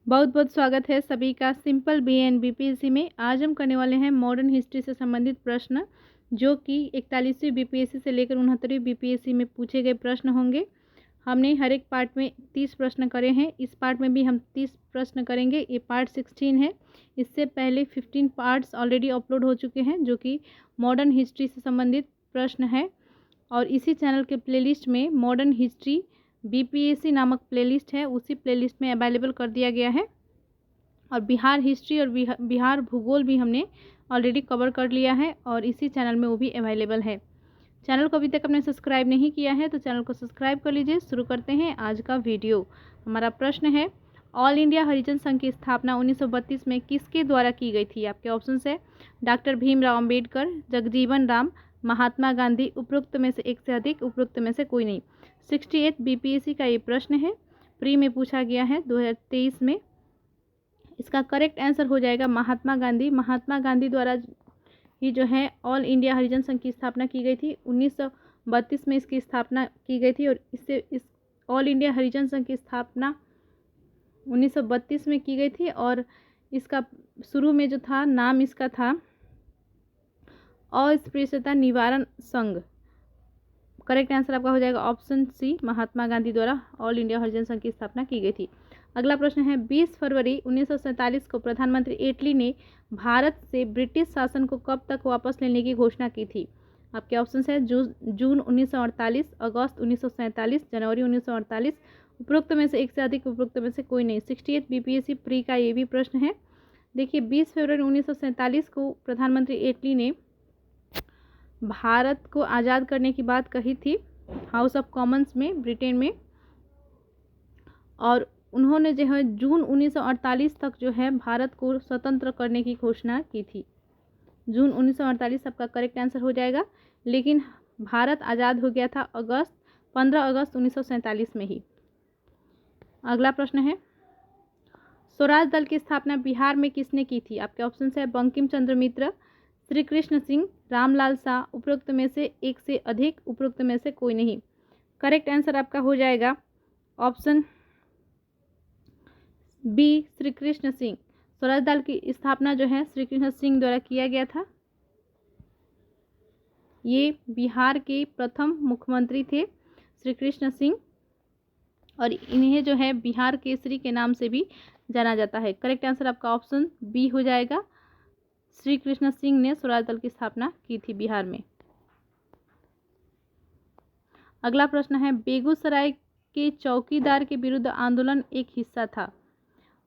बहुत बहुत स्वागत है सभी का सिंपल बीएन बीपीएससी में। आज हम करने वाले हैं मॉडर्न हिस्ट्री से संबंधित प्रश्न, जो कि 41वीं बीपीएससी से लेकर 69वीं बीपीएससी में पूछे गए प्रश्न होंगे। हमने हर एक पार्ट में 30 प्रश्न करे हैं, इस पार्ट में भी हम 30 प्रश्न करेंगे। ये पार्ट 16 है। इससे पहले 15 पार्ट्स ऑलरेडी अपलोड हो चुके हैं, जो कि मॉडर्न हिस्ट्री से संबंधित प्रश्न है। और इसी चैनल के प्लेलिस्ट में मॉडर्न हिस्ट्री बीपीएससी नामक प्लेलिस्ट है, उसी प्लेलिस्ट में अवेलेबल कर दिया गया है। और बिहार हिस्ट्री और बिहार भूगोल भी हमने ऑलरेडी कवर कर लिया है और इसी चैनल में वो भी अवेलेबल है। चैनल को अभी तक आपने सब्सक्राइब नहीं किया है तो चैनल को सब्सक्राइब कर लीजिए। शुरू करते हैं आज का वीडियो। हमारा प्रश्न है, ऑल इंडिया हरिजन संघ की स्थापना 1932 में किसके द्वारा की गई थी? आपके ऑप्शन है डॉक्टर भीमराव अंबेडकर, जगजीवन राम, महात्मा गांधी, उपरोक्त में से एक से अधिक, उपरोक्त में से कोई नहीं। 68 बीपीएससी का ये प्रश्न है, प्री में पूछा गया है 2023 में। इसका करेक्ट आंसर हो जाएगा महात्मा गांधी। महात्मा गांधी द्वारा ही जो है ऑल इंडिया हरिजन संघ की स्थापना की गई थी। 1932 में इसकी स्थापना की गई थी और इस ऑल इंडिया हरिजन संघ की स्थापना 1932 में की गई थी। और इसका शुरू में जो था नाम इसका था अस्पृश्यता निवारण संघ। करेक्ट आंसर आपका हो जाएगा ऑप्शन सी, महात्मा गांधी द्वारा ऑल इंडिया हरिजन संघ की स्थापना की गई थी। अगला प्रश्न है, 20 फरवरी 1947 को प्रधानमंत्री एटली ने भारत से ब्रिटिश शासन को कब तक वापस लेने की घोषणा की थी? आपके ऑप्शन है जून 1948, अगस्त 1947, जनवरी 1948, उपरोक्त में से एक से अधिक, उपरोक्त में से कोई नहीं। 68 बीपीएससी प्री का ये भी प्रश्न है। देखिए, 20 फरवरी 1947 को प्रधानमंत्री एटली ने भारत को आज़ाद करने की बात कही थी हाउस ऑफ कॉमन्स में, ब्रिटेन में। और उन्होंने जो है जून 1948 तक जो है भारत को स्वतंत्र करने की घोषणा की थी। जून 1948 आपका करेक्ट आंसर हो जाएगा। लेकिन भारत आज़ाद हो गया था 15 अगस्त 1947 में ही। अगला प्रश्न है, स्वराज दल की स्थापना बिहार में किसने की थी? आपके ऑप्शन है बंकिम चंद्र मित्र, श्री कृष्ण सिंह, रामलाल शाह, उपरोक्त में से एक से अधिक, उपरोक्त में से कोई नहीं। करेक्ट आंसर आपका हो जाएगा ऑप्शन बी, श्री कृष्ण सिंह। स्वराज दल की स्थापना जो है श्री कृष्ण सिंह द्वारा किया गया था। ये बिहार के प्रथम मुख्यमंत्री थे श्री कृष्ण सिंह, और इन्हें जो है बिहार केसरी के नाम से भी जाना जाता है। करेक्ट आंसर आपका ऑप्शन बी हो जाएगा, श्री कृष्ण सिंह ने स्वराज दल की स्थापना की थी बिहार में। अगला प्रश्न है, बेगूसराय के चौकीदार के विरुद्ध आंदोलन एक हिस्सा था।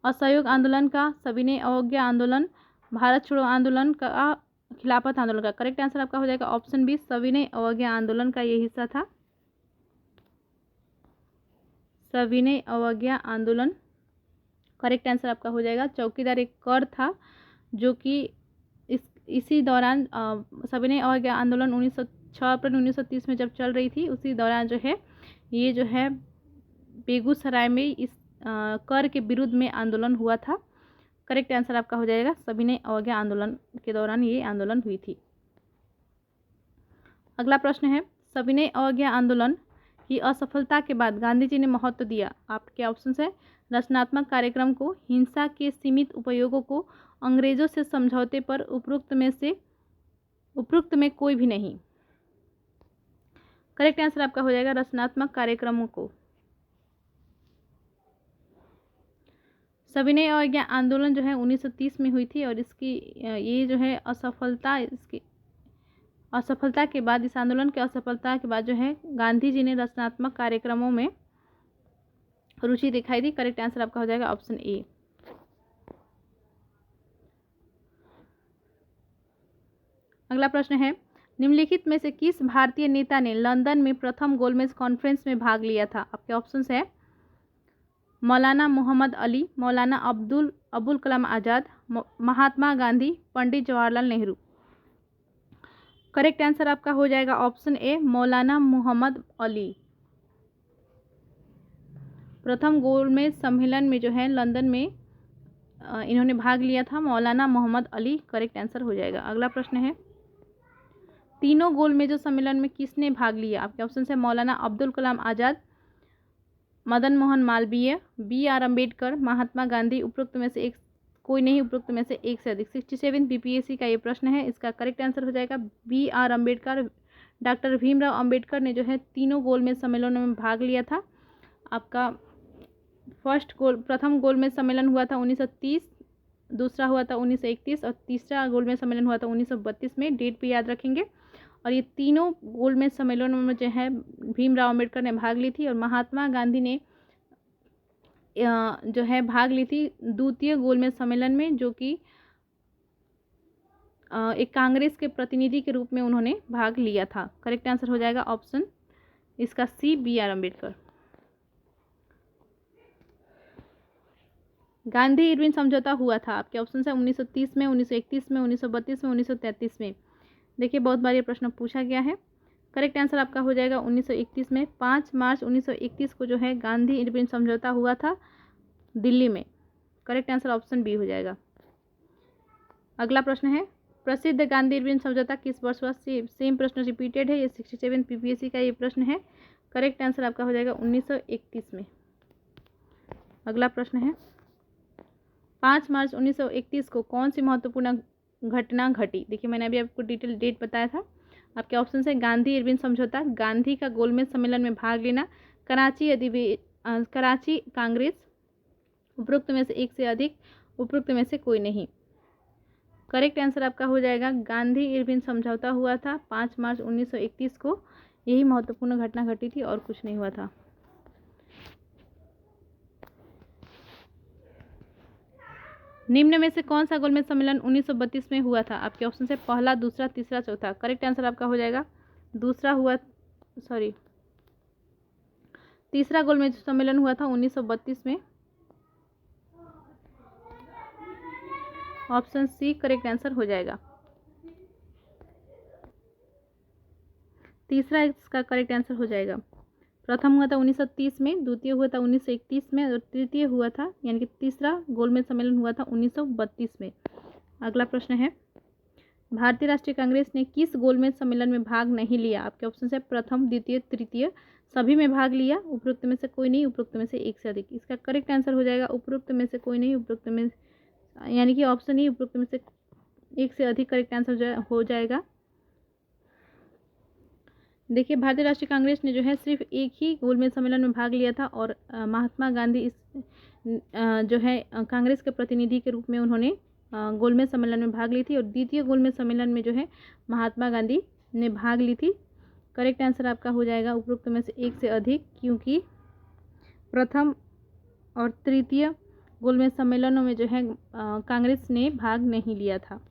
असहयोग आंदोलन का, सविनय अवज्ञा आंदोलन, भारत छोड़ो आंदोलन का, खिलाफत आंदोलन का। करेक्ट आंसर आपका हो जाएगा ऑप्शन बी, सविनय अवज्ञा आंदोलन का ये हिस्सा था। सविनय अवज्ञा आंदोलन करेक्ट आंसर आपका हो जाएगा। चौकीदार एक कर था जो कि इसी दौरान सविनय अवज्ञा आंदोलन 6 अप्रैल 1930 में जब चल रही थी, उसी दौरान जो है ये जो है बेगूसराय में इस कर के विरुद्ध में आंदोलन हुआ था। करेक्ट आंसर आपका हो जाएगा, सविनय अवज्ञा आंदोलन के दौरान ये आंदोलन हुई थी। अगला प्रश्न है, सविनय अवज्ञा आंदोलन की असफलता के बाद गांधी जी ने महत्व दिया। आपके ऑप्शन है रचनात्मक कार्यक्रम को, हिंसा के सीमित उपयोगों को, अंग्रेजों से समझौते पर, उपरोक्त में कोई भी नहीं। करेक्ट आंसर आपका हो जाएगा रचनात्मक कार्यक्रमों को। सविनय अवज्ञा आंदोलन जो है 1930 में हुई थी और इसकी ये जो है असफलता के बाद, इस आंदोलन के असफलता के बाद जो है गांधी जी ने रचनात्मक कार्यक्रमों में रुचि दिखाई थी। करेक्ट आंसर आपका हो जाएगा ऑप्शन ए। अगला प्रश्न है, निम्नलिखित में से किस भारतीय नेता ने लंदन में प्रथम गोलमेज कॉन्फ्रेंस में भाग लिया था? आपके ऑप्शन है मौलाना मोहम्मद अली, मौलाना अबुल कलाम आज़ाद, महात्मा गांधी, पंडित जवाहरलाल नेहरू। करेक्ट आंसर आपका हो जाएगा ऑप्शन ए, मौलाना मोहम्मद अली। प्रथम गोलमेज सम्मेलन में जो है लंदन में इन्होंने भाग लिया था, मौलाना मोहम्मद अली। करेक्ट आंसर हो जाएगा। अगला प्रश्न है, तीनों गोलमेज सम्मेलन में किसने भाग लिया? आपके ऑप्शन है मौलाना अब्दुल कलाम आज़ाद, मदन मोहन मालवीय, बी आर अम्बेडकर, महात्मा गांधी, उपरोक्त में से एक कोई नहीं, उपरोक्त में से एक से अधिक। 67 बीपीएससी का ये प्रश्न है। इसका करेक्ट आंसर हो जाएगा B R Ambedkar. Doctor Bhimrao Ambedkar ने जो है तीनों गोलमेज सम्मेलनों में भाग लिया था। आपका प्रथम गोलमेज सम्मेलन हुआ था 1930, दूसरा हुआ था 1931 और तीसरा गोलमेज सम्मेलन हुआ था 1932 में। डेट भी याद रखेंगे। और ये तीनों गोलमेज सम्मेलनों में जो है भीमराव अंबेडकर ने भाग ली थी और महात्मा गांधी ने जो है भाग ली थी द्वितीय गोलमेज सम्मेलन में, जो कि एक कांग्रेस के प्रतिनिधि के रूप में उन्होंने भाग लिया था। करेक्ट आंसर हो जाएगा ऑप्शन इसका C, B R Ambedkar. Gandhi Irwin समझौता हुआ था आपके ऑप्शन है 1930 में, 1931 में, 1932 में, 1933 में। देखिए बहुत बार ये प्रश्न पूछा गया है। करेक्ट आंसर आपका हो जाएगा 1931 में। 5 मार्च 1931 को जो है गांधी इरविन समझौता हुआ था दिल्ली में। करेक्ट आंसर ऑप्शन बी हो जाएगा। अगला प्रश्न है प्रसिद्ध गांधी इरविन समझौता किस वर्ष हुआ? सेम प्रश्न रिपीटेड है। ये 67 पीपीएससी का ये प्रश्न है। करेक्ट आंसर आपका हो जाएगा 1931 में। अगला प्रश्न है 5 मार्च 1931 को कौन सी महत्वपूर्ण घटना घटी? देखिए मैंने अभी आपको डिटेल डेट बताया था। आपके ऑप्शन है गांधी इरविन समझौता, गांधी का गोलमेज सम्मेलन में भाग लेना, कराची कांग्रेस, उपरोक्त में से एक से अधिक, उपरोक्त में से कोई नहीं। करेक्ट आंसर आपका हो जाएगा गांधी इरविन समझौता हुआ था 5 मार्च 1931 को। यही महत्वपूर्ण घटना घटी थी और कुछ नहीं हुआ था। निम्न में से कौन सा गोलमेज सम्मेलन 1932 में हुआ था? आपके ऑप्शन से पहला, दूसरा, तीसरा, चौथा। करेक्ट आंसर आपका हो जाएगा तीसरा गोलमेज सम्मेलन हुआ था 1932 में। ऑप्शन सी करेक्ट आंसर हो जाएगा। तीसरा इसका करेक्ट आंसर हो जाएगा। प्रथम हुआ था 1930 में, द्वितीय हुआ था 1931 में और तृतीय हुआ था यानी कि तीसरा गोलमेज सम्मेलन हुआ था 1932 में। अगला प्रश्न है भारतीय राष्ट्रीय कांग्रेस ने किस गोलमेज सम्मेलन में भाग नहीं लिया? आपके ऑप्शन है प्रथम, द्वितीय, तृतीय, सभी में भाग लिया, उपरोक्त में से कोई नहीं, उपरोक्त में से एक से अधिक। इसका करेक्ट आंसर हो जाएगा उपरोक्त में से कोई नहीं, उपरोक्त में यानी कि ऑप्शन ही उपरोक्त में से एक से अधिक करेक्ट आंसर हो जाएगा। देखिए भारतीय राष्ट्रीय कांग्रेस ने जो है सिर्फ एक ही गोलमेज सम्मेलन में भाग लिया था और महात्मा गांधी इस जो है कांग्रेस के प्रतिनिधि के रूप में उन्होंने गोलमेज सम्मेलन में भाग ली थी और द्वितीय गोलमेज सम्मेलन में जो है महात्मा गांधी ने भाग ली थी। करेक्ट आंसर आपका हो जाएगा उपरोक्त में से एक से अधिक, क्योंकि प्रथम और तृतीय गोलमेज सम्मेलनों में जो है कांग्रेस ने भाग नहीं लिया था।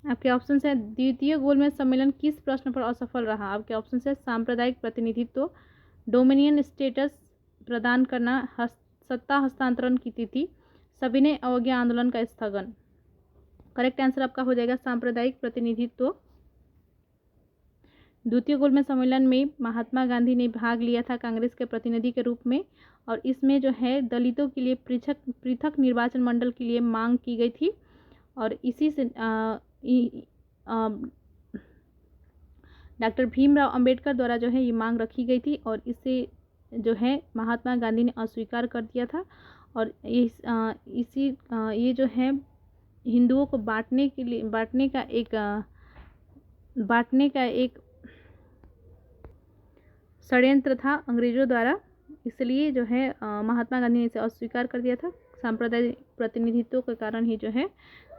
आपके ऑप्शन है द्वितीय गोलमेज सम्मेलन किस प्रश्न पर असफल रहा? आपके ऑप्शन है सांप्रदायिक प्रतिनिधित्व, डोमिनियन स्टेटस प्रदान करना, सत्ता हस्तांतरण की तिथि, सविनय अवज्ञा आंदोलन का स्थगन। करेक्ट आंसर आपका हो जाएगा सांप्रदायिक प्रतिनिधित्व। द्वितीय गोलमेज सम्मेलन में महात्मा गांधी ने भाग लिया था कांग्रेस के प्रतिनिधि के रूप में और इसमें जो है दलितों के लिए पृथक निर्वाचन मंडल के लिए मांग की गई थी और इसी से डॉक्टर भीमराव अंबेडकर द्वारा जो है ये मांग रखी गई थी और इसे जो है महात्मा गांधी ने अस्वीकार कर दिया था और ये जो है हिंदुओं को बांटने का एक षड्यंत्र था अंग्रेजों द्वारा, इसलिए जो है महात्मा गांधी ने इसे अस्वीकार कर दिया था। सांप्रदायिक प्रतिनिधित्व के कारण ही जो है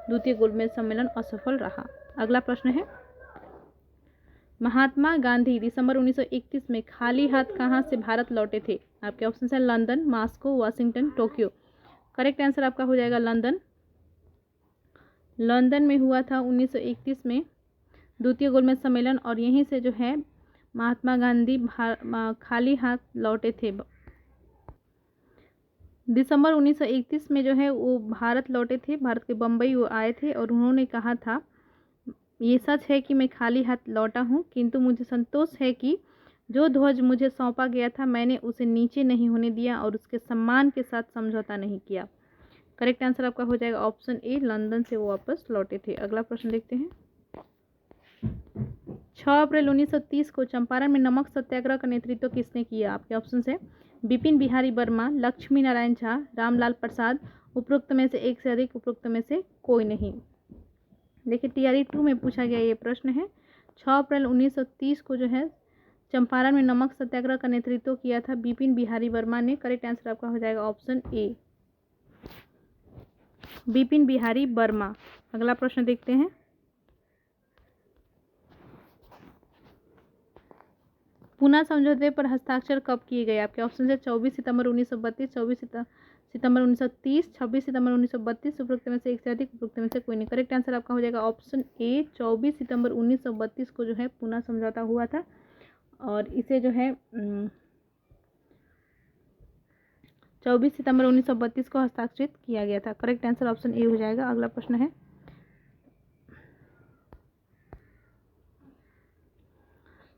द्वितीय गोलमेज सम्मेलन असफल रहा। अगला प्रश्न है महात्मा गांधी दिसंबर 1931 में खाली हाथ कहाँ से भारत लौटे थे? आपके ऑप्शन है London, Moscow, Washington, Tokyo. Correct answer आपका हो जाएगा लंदन में हुआ था 1931 में द्वितीय गोलमेज सम्मेलन और यहीं से जो है महात्मा गांधी खाली हाथ लौटे थे। दिसंबर 1931 में जो है वो भारत लौटे थे, भारत के बम्बई वो आए थे और उन्होंने कहा था ये सच है कि मैं खाली हाथ लौटा हूँ, किंतु मुझे संतोष है कि जो ध्वज मुझे सौंपा गया था मैंने उसे नीचे नहीं होने दिया और उसके सम्मान के साथ समझौता नहीं किया। करेक्ट आंसर आपका हो जाएगा ऑप्शन ए, लंदन से वो वापस लौटे थे। अगला प्रश्न देखते हैं 6 अप्रैल 1930 को चंपारण में नमक सत्याग्रह का नेतृत्व किसने किया? आपके ऑप्शन है बिपिन बिहारी वर्मा, लक्ष्मी नारायण झा, रामलाल प्रसाद। उपरोक्त में से एक से अधिक, उपरोक्त में से कोई नहीं। देखिए टीआरई 2 में पूछा गया ये प्रश्न है। 6 अप्रैल 1930 को जो है चंपारण में नमक सत्याग्रह का नेतृत्व किया था बिपिन बिहारी वर्मा ने। करेक्ट आंसर आपका हो जाएगा ऑप्शन ए, बिपिन बिहारी वर्मा। अगला प्रश्न देखते हैं। पूना समझौते पर हस्ताक्षर कब किए गए? आपके ऑप्शन है 24 सितंबर 1932, 24 सितंबर 1930, 26 सितंबर 1932। उपरोक्त में से एक से अधिक, उपरोक्त में से कोई नहीं। करेक्ट आंसर आपका हो जाएगा ऑप्शन ए, 24 सितंबर 1932 को जो है पूना समझौता हुआ था और इसे जो है 24 सितंबर 1932 को हस्ताक्षरित किया गया था। करेक्ट आंसर ऑप्शन ए हो जाएगा। अगला प्रश्न है,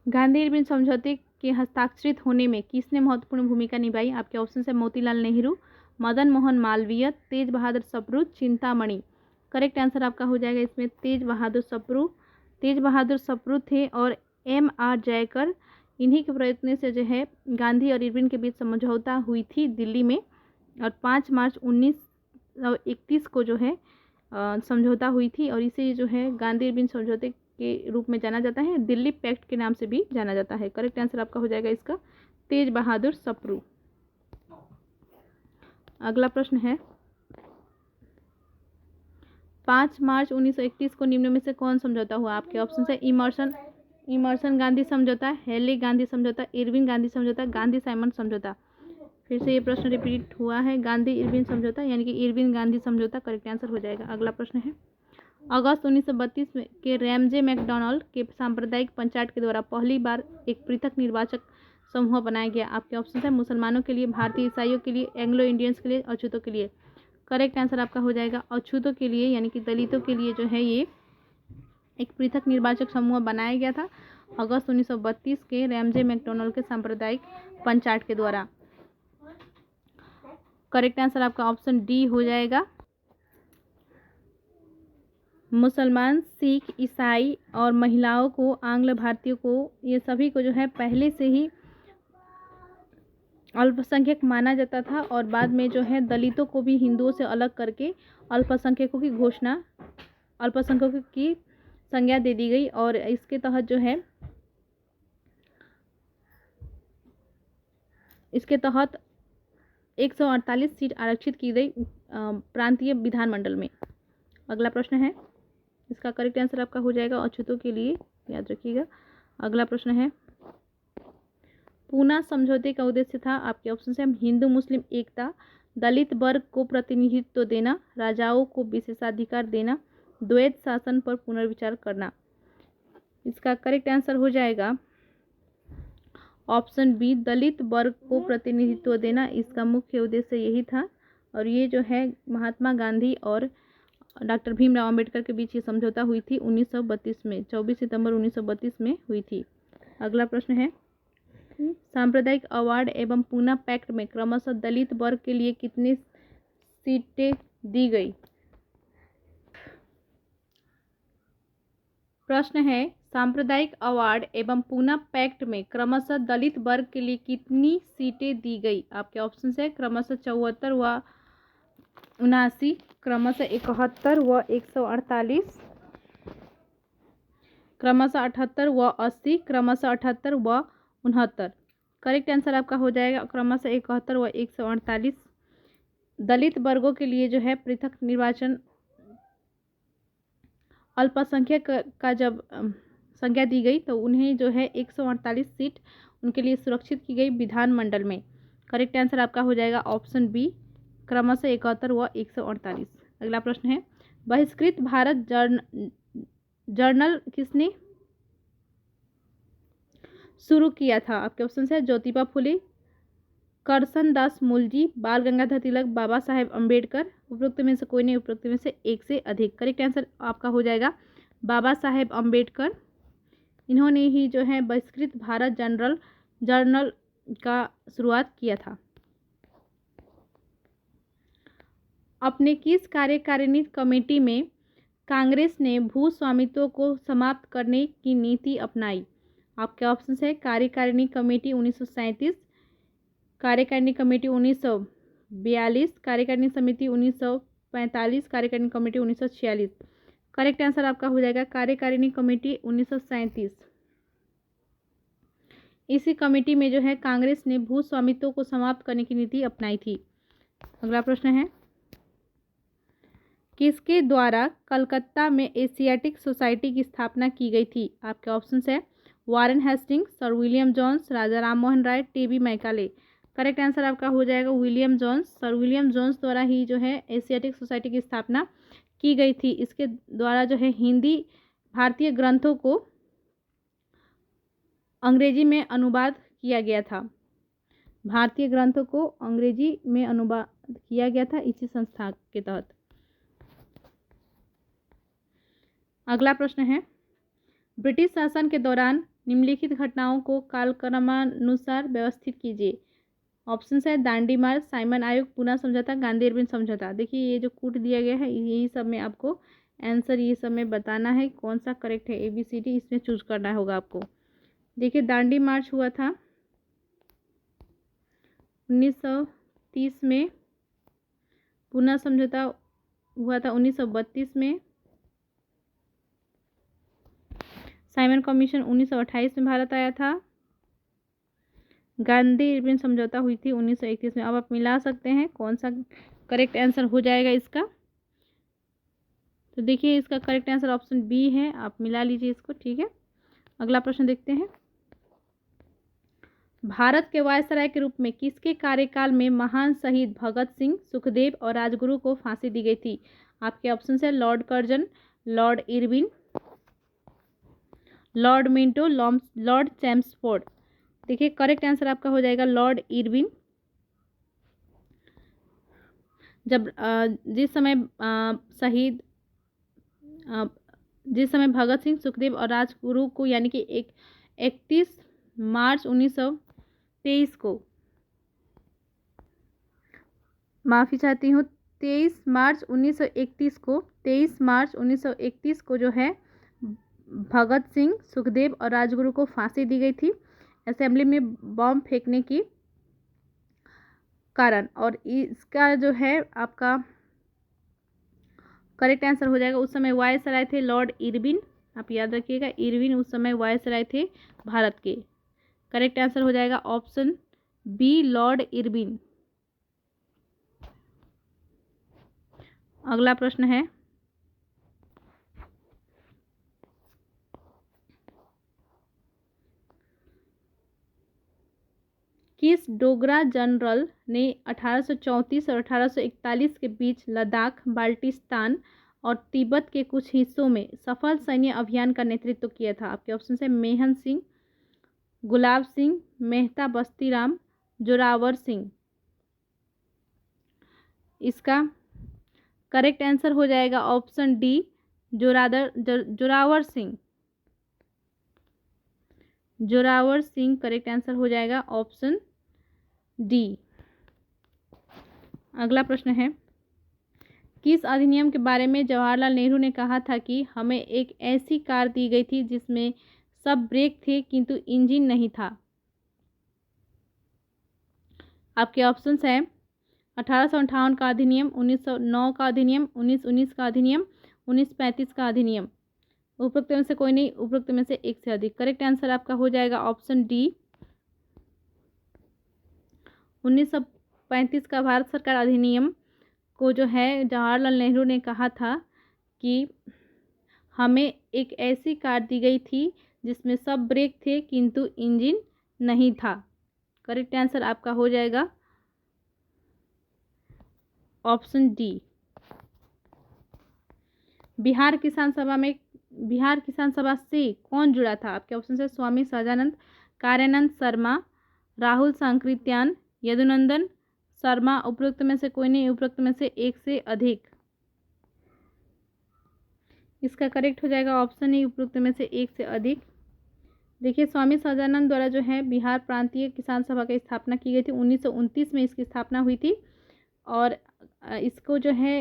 गांधी इरविन समझौते के हस्ताक्षरित होने में किसने महत्वपूर्ण भूमिका निभाई? आपके ऑप्शन है मोतीलाल नेहरू, मदन मोहन मालवीय, तेज बहादुर सप्रू, चिंतामणि। करेक्ट आंसर आपका हो जाएगा इसमें तेज बहादुर सप्रू। तेज बहादुर सप्रू थे और M.R. जयकर, इन्हीं के प्रयत्न से जो है गांधी और इरविन के बीच समझौता हुई थी दिल्ली में और 5 मार्च 1931 को जो है समझौता हुई थी और इसे जो है गांधी इरविन समझौते के रूप में जाना जाता है, दिल्ली पैक्ट के नाम से भी जाना जाता है। करेक्ट आंसर आपका हो जाएगा इसका तेज बहादुर सप्रू। अगला प्रश्न है, 5 मार्च 1931 को निम्न में से कौन समझौता हुआ? आपके ऑप्शन है इमर्सन गांधी समझौता, हेले गांधी समझौता, इरविन गांधी समझौता, गांधी साइमन समझौता। फिर से ये प्रश्न रिपीट हुआ है, गांधी इरविन समझौता यानी कि इरविन गांधी समझौता। करेक्ट आंसर हो जाएगा। अगला प्रश्न है, अगस्त 1932 में के रैमजे मैकडॉनल्ड के सांप्रदायिक पंचायत के द्वारा पहली बार एक पृथक निर्वाचक समूह बनाया गया। आपके ऑप्शन है मुसलमानों के लिए, भारतीय ईसाइयों के लिए, एंग्लो इंडियंस के लिए, अछूतों के लिए। करेक्ट आंसर आपका हो जाएगा अछूतों के लिए यानी कि दलितों के लिए जो है ये एक पृथक निर्वाचक समूह बनाया गया था अगस्त 1932 के रैमजे मैकडॉनल्ड के सांप्रदायिक पंचायत के द्वारा। करेक्ट आंसर आपका ऑप्शन डी हो जाएगा। मुसलमान, सिख, ईसाई और महिलाओं को, आंग्ल भारतीयों को, ये सभी को जो है पहले से ही अल्पसंख्यक माना जाता था और बाद में जो है दलितों को भी हिंदुओं से अलग करके अल्पसंख्यकों की घोषणा, अल्पसंख्यकों की संज्ञा दे दी गई और इसके तहत जो है इसके तहत 148 सीट आरक्षित की गई प्रांतीय विधानमंडल में। अगला प्रश्न है, इसका करेक्ट आंसर आपका हो जाएगा अछूतों के लिए, याद रखिएगा। अगला प्रश्न है, पूना समझौते का उद्देश्य था? आपके ऑप्शन है हिंदू मुस्लिम एकता, दलित वर्ग को प्रतिनिधित्व देना, राजाओं को विशेषाधिकार देना, द्वैत शासन पर पुनर्विचार करना। इसका करेक्ट आंसर हो जाएगा ऑप्शन बी, दलित वर्ग को प्रतिनिधित्व देना। इसका मुख्य उद्देश्य यही था और ये जो है महात्मा गांधी और डॉक्टर भीमराव अंबेडकर के बीच ये समझौता हुई थी 1932 में, 24 सितंबर 1932 में हुई थी। अगला प्रश्न है, सांप्रदायिक अवार्ड एवं पूना पैक्ट में क्रमशः दलित वर्ग के लिए कितनी सीटें दी गई? प्रश्न है, सांप्रदायिक अवार्ड एवं पूना पैक्ट में क्रमशः दलित वर्ग के लिए कितनी सीटें दी गई? आपके ऑप्शन है क्रमशः 74 व 79, क्रमशः 71 व 148, क्रमशः 78 व 80, क्रमशः 78 व 69। करेक्ट आंसर आपका हो जाएगा क्रमशः 71 व 148। दलित वर्गों के लिए जो है पृथक निर्वाचन अल्पसंख्यक का जब संज्ञा दी गई तो उन्हें जो है 148 सीट उनके लिए सुरक्षित की गई विधानमंडल में। करेक्ट आंसर आपका हो जाएगा ऑप्शन बी, क्रमशः 71 व 148। अगला प्रश्न है, बहिष्कृत भारत जर्नल किसने शुरू किया था? आपके ऑप्शन है ज्योतिबा फुले, करसन दास मूलजी, बाल गंगाधर तिलक, बाबा साहेब अम्बेडकर। उपरोक्त में से कोई नहीं, उपरोक्त में से एक से अधिक। करेक्ट आंसर आपका हो जाएगा बाबा साहेब अम्बेडकर। इन्होंने ही जो है बहिष्कृत भारत जर्नल का शुरुआत किया था। अपने किस कार्यकारिणी कमेटी में कांग्रेस ने भू स्वामित्व को समाप्त करने की नीति अपनाई? आपके ऑप्शन है कार्यकारिणी कमेटी 1937, कार्यकारिणी कमेटी 1942, कार्यकारिणी समिति 1945, कार्यकारिणी कमेटी 1946। करेक्ट आंसर आपका हो जाएगा कार्यकारिणी कमेटी 1937। इसी कमेटी में जो है कांग्रेस ने भू स्वामित्व को समाप्त करने की नीति अपनाई थी। अगला प्रश्न है, किसके द्वारा कलकत्ता में एशियाटिक सोसाइटी की स्थापना की गई थी? आपके ऑप्शंस है Warren Hastings, sir William Jones, Raja Ram Mohan Roy, TB Macaulay. Correct answer आपका हो जाएगा William Jones. Sir William Jones द्वारा ही जो है एशियाटिक सोसाइटी की स्थापना की गई थी। इसके द्वारा जो है हिंदी भारतीय ग्रंथों को अंग्रेजी में अनुवाद किया गया था। भारतीय ग्रंथों को अंग्रेजी में अनुवाद किया गया था इसी संस्था के तहत। अगला प्रश्न है, ब्रिटिश शासन के दौरान निम्नलिखित घटनाओं को कालक्रमानुसार व्यवस्थित कीजिए। ऑप्शन है दांडी मार्च, साइमन आयोग, पूना समझौता, गांधी इरविन समझौता। देखिए ये जो कूट दिया गया है यही सब में आपको आंसर ये सब में बताना है कौन सा करेक्ट है, ABCD इसमें चूज करना होगा आपको। देखिए दांडी मार्च हुआ था 1930 में, पूना समझौता हुआ था 1932 में, साइमन कमीशन 1928 में भारत आया था, गांधी इरविन समझौता हुई थी 1931 में। अब आप मिला सकते हैं कौन सा करेक्ट आंसर हो जाएगा इसका। तो देखिए इसका करेक्ट आंसर ऑप्शन बी है, आप मिला लीजिए इसको, ठीक है। अगला प्रश्न देखते हैं, भारत के वायसराय के रूप में किसके कार्यकाल में महान शहीद भगत सिंह, सुखदेव और राजगुरु को फांसी दी गई थी? आपके ऑप्शन है Lord Curzon, Lord Irwin, Lord Minto, Lord Chelmsford. देखिए करेक्ट आंसर आपका हो जाएगा लॉर्ड इरविन। जब जिस समय भगत सिंह, सुखदेव और राजगुरु को यानी कि 31 मार्च 1923 को, माफ़ी चाहती हूँ, 23 मार्च 1931 को जो है भगत सिंह, सुखदेव और राजगुरु को फांसी दी गई थी असेंबली में बम फेंकने की कारण। और इसका जो है आपका करेक्ट आंसर हो जाएगा, उस समय वायसराय थे लॉर्ड इरविन। आप याद रखिएगा इरविन उस समय वायसराय थे भारत के। करेक्ट आंसर हो जाएगा ऑप्शन बी लॉर्ड इरविन। अगला प्रश्न है, किस डोगरा जनरल ने 1834 और 1841 के बीच लद्दाख, बाल्टिस्तान और तिब्बत के कुछ हिस्सों में सफल सैन्य अभियान का नेतृत्व किया था? आपके ऑप्शन है मेहन सिंह, गुलाब सिंह, मेहता बस्तीराम, जोरावर सिंह। इसका करेक्ट आंसर हो जाएगा option D Zorawar Singh. Zorawar Singh correct answer हो जाएगा ऑप्शन डी। अगला प्रश्न है, किस अधिनियम के बारे में जवाहरलाल नेहरू ने कहा था कि हमें एक ऐसी कार दी गई थी जिसमें सब ब्रेक थे किंतु इंजन नहीं था? आपके ऑप्शंस हैं 1858 का अधिनियम, 1909 का अधिनियम, 1919 का अधिनियम, 1935 का अधिनियम। उपरोक्त में से कोई नहीं, उपरोक्त में से एक से अधिक। करेक्ट आंसर आपका हो जाएगा ऑप्शन डी 1935 का भारत सरकार अधिनियम को जो है जवाहरलाल नेहरू ने कहा था कि हमें एक ऐसी कार दी गई थी जिसमें सब ब्रेक थे किंतु इंजन नहीं था। करेक्ट आंसर आपका हो जाएगा ऑप्शन डी। बिहार किसान सभा से कौन जुड़ा था? आपके ऑप्शन है स्वामी सहजानंद, कार्यानंद शर्मा, राहुल सांकृत्यान, यदुनंदन शर्मा। उपरोक्त में से कोई नहीं, उपरोक्त में से एक से अधिक। इसका करेक्ट हो जाएगा ऑप्शन ई उपरोक्त में से एक से अधिक। देखिए स्वामी सहजानंद द्वारा जो है बिहार प्रांतीय किसान सभा की स्थापना की गई थी 1929 में इसकी स्थापना हुई थी। और इसको जो है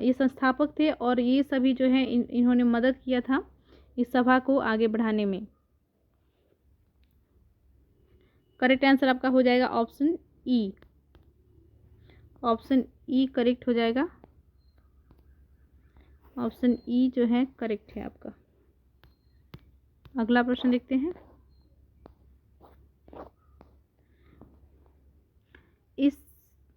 ये संस्थापक थे और ये सभी जो है इन्होंने मदद किया था इस सभा को आगे बढ़ाने में। करेक्ट आंसर आपका हो जाएगा option E. Option E correct हो जाएगा। ऑप्शन ई जो है करेक्ट है आपका। अगला प्रश्न देखते हैं। इस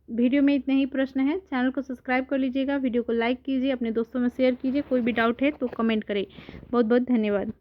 वीडियो में इतने ही प्रश्न हैं। चैनल को सब्सक्राइब कर लीजिएगा, वीडियो को लाइक कीजिए, अपने दोस्तों में शेयर कीजिए। कोई भी डाउट है तो कमेंट करें। बहुत बहुत धन्यवाद।